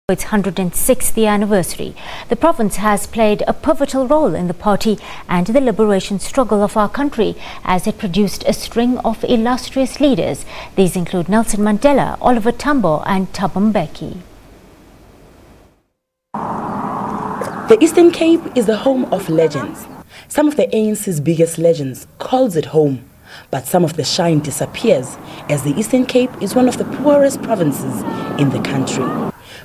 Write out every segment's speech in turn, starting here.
Its 106th anniversary. The province has played a pivotal role in the party and the liberation struggle of our country as it produced a string of illustrious leaders. These include Nelson Mandela, Tambo and Thabo Mbeki. The Eastern Cape is the home of legends. Some of the ANC's biggest legends calls it home, but some of the shine disappears as the Eastern Cape is one of the poorest provinces in the country.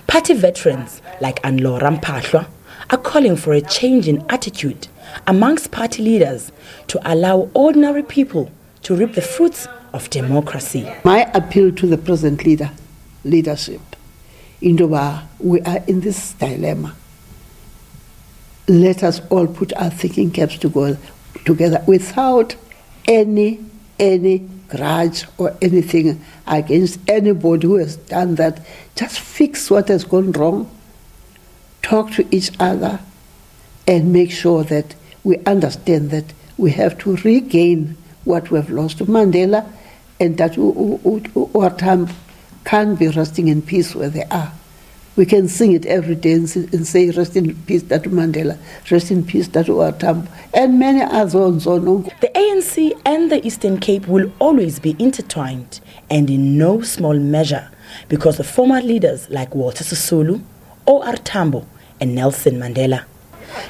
Party veterans like Mphahlwa are calling for a change in attitude amongst party leaders to allow ordinary people to reap the fruits of democracy. My appeal to the present leadership, Indoba, we are in this dilemma. Let us all put our thinking caps together without any grudge or anything against anybody who has done that. Just fix what has gone wrong, talk to each other, and make sure that we understand that we have to regain what we have lost to Mandela, and that our time can't be resting in peace where they are. We can sing it every day and say, rest in peace, Tatu Mandela, rest in peace, Tatu Tambo, and many others. The ANC and the Eastern Cape will always be intertwined, and in no small measure, because of former leaders like Walter Sisulu, Tambo, and Nelson Mandela.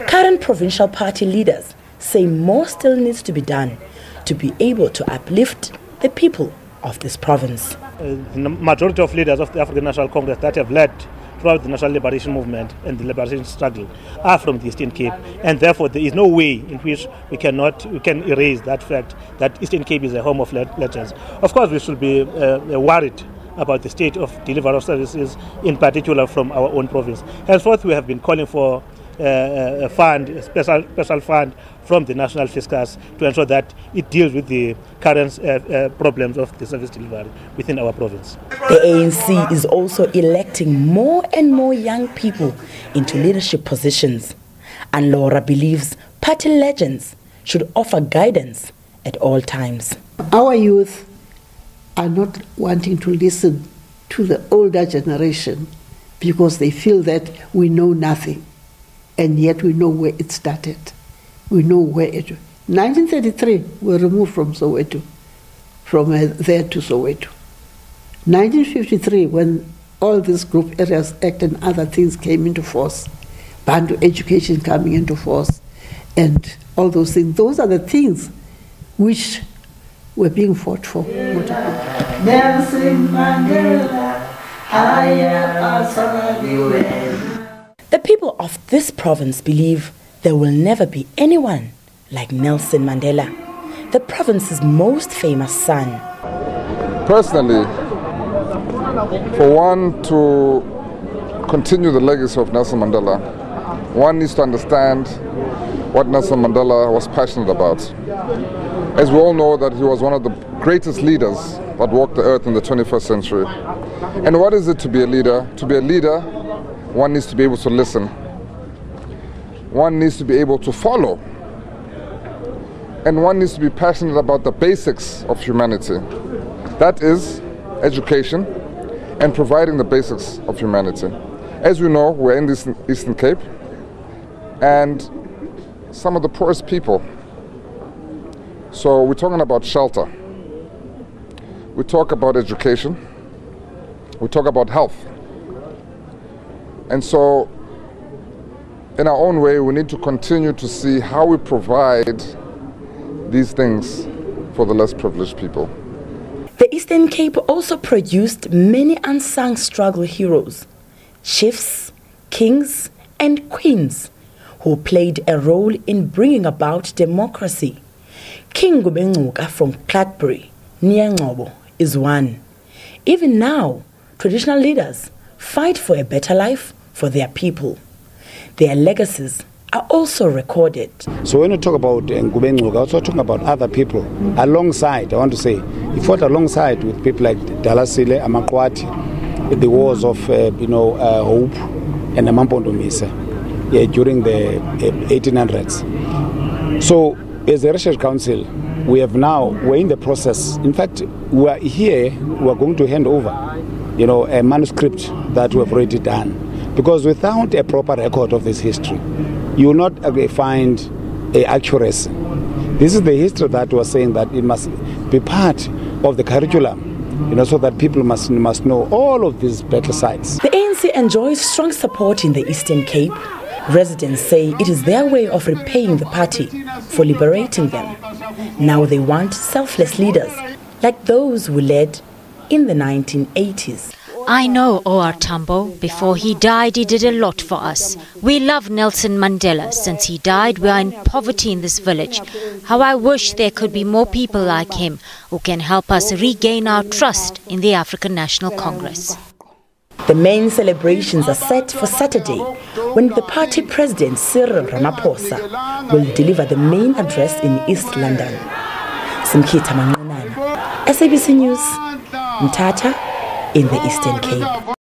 Current provincial party leaders say more still needs to be done to be able to uplift the people of this province. The majority of leaders of the African National Congress that have led throughout the national liberation movement and the liberation struggle are from the Eastern Cape, and therefore there is no way in which we can erase that fact that Eastern Cape is a home of legends. Of course, we should be worried about the state of delivery of services, in particular from our own province. Henceforth, we have been calling for a special fund from the national fiscus to ensure that it deals with the current problems of the service delivery within our province. The ANC is also electing more and more young people into leadership positions, and Laura believes party legends should offer guidance at all times. Our youth are not wanting to listen to the older generation because they feel that we know nothing. And yet we know where it started. We know where it... 1933, we were removed from Soweto, from there to Soweto. 1953, when all this Group Areas Act and other things came into force, Bantu education coming into force, and all those things, those are the things which were being fought for. Nelson Mandela, I am the people of this province believe there will never be anyone like Nelson Mandela, the province's most famous son. Personally, for one to continue the legacy of Nelson Mandela, one needs to understand what Nelson Mandela was passionate about. As we all know, that he was one of the greatest leaders that walked the earth in the 21st century. And what is it to be a leader? To be a leader, one needs to be able to listen. One needs to be able to follow. And one needs to be passionate about the basics of humanity. That is education and providing the basics of humanity. As we know, we're in the Eastern Cape, and some of the poorest people. So we're talking about shelter. We talk about education. We talk about health. And so, in our own way, we need to continue to see how we provide these things for the less privileged people. The Eastern Cape also produced many unsung struggle heroes, chiefs, kings, and queens who played a role in bringing about democracy. King Ngubengcuka from Clarkbury, near Ngcobo, is one. Even now, traditional leaders fight for a better life for their people. Their legacies are also recorded. So when you talk about Ngubengcuka, also talking about other people alongside, I want to say, he fought alongside with people like Dalasile, Amakwati, the wars of Hope and Amampondomise during the 1800s. So as a research council, we're in the process. In fact, we are going to hand over a manuscript that we have already done Because without a proper record of this history, you will not find accuracy. This is the history that was saying that it must be part of the curriculum, so that people must know all of these battle sites. The ANC enjoys strong support in the Eastern Cape. Residents say it is their way of repaying the party for liberating them. Now they want selfless leaders, like those who led in the 1980s. I know O.R. Tambo. Before he died, he did a lot for us. We love Nelson Mandela. Since he died, we are in poverty in this village. How I wish there could be more people like him who can help us regain our trust in the African National Congress. The main celebrations are set for Saturday, when the party president Cyril Ramaphosa will deliver the main address in East London. SABC News, Mthatha, in the Eastern Cape.